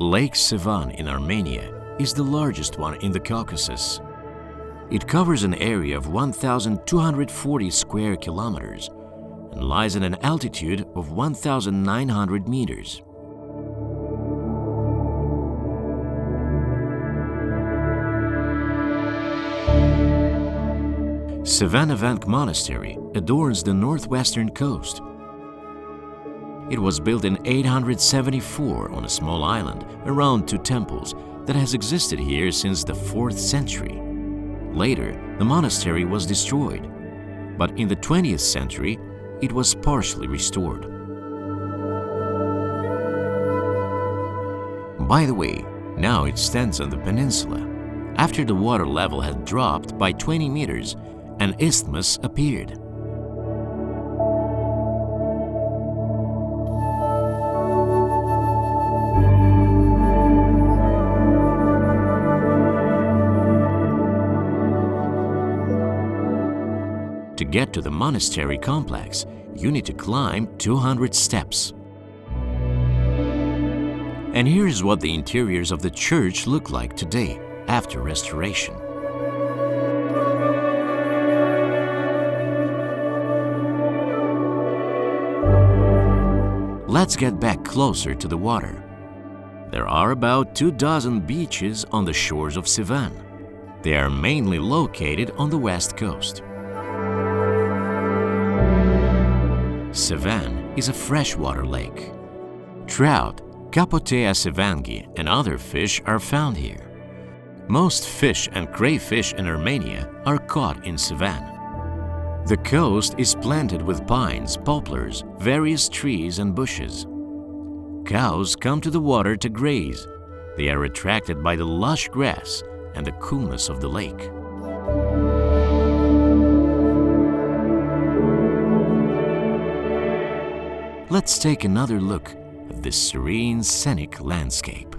Lake Sevan in Armenia is the largest one in the Caucasus. It covers an area of 1,240 square kilometers and lies at an altitude of 1,900 meters. Sevanavank Monastery adorns the northwestern coast. It was built in 874 on a small island around two temples that has existed here since the 4th century. Later, the monastery was destroyed, but in the 20th century, it was partially restored. By the way, now it stands on the peninsula. After the water level had dropped by 20 meters, an isthmus appeared. To get to the monastery complex, you need to climb 200 steps. And here's what the interiors of the church look like today, after restoration. Let's get back closer to the water. There are about 24 beaches on the shores of Sevan. They are mainly located on the west coast. Sevan is a freshwater lake. Trout, Capotea sevangi, and other fish are found here. Most fish and crayfish in Armenia are caught in Sevan. The coast is planted with pines, poplars, various trees and bushes. Cows come to the water to graze. They are attracted by the lush grass and the coolness of the lake. Let's take another look at this serene, scenic landscape.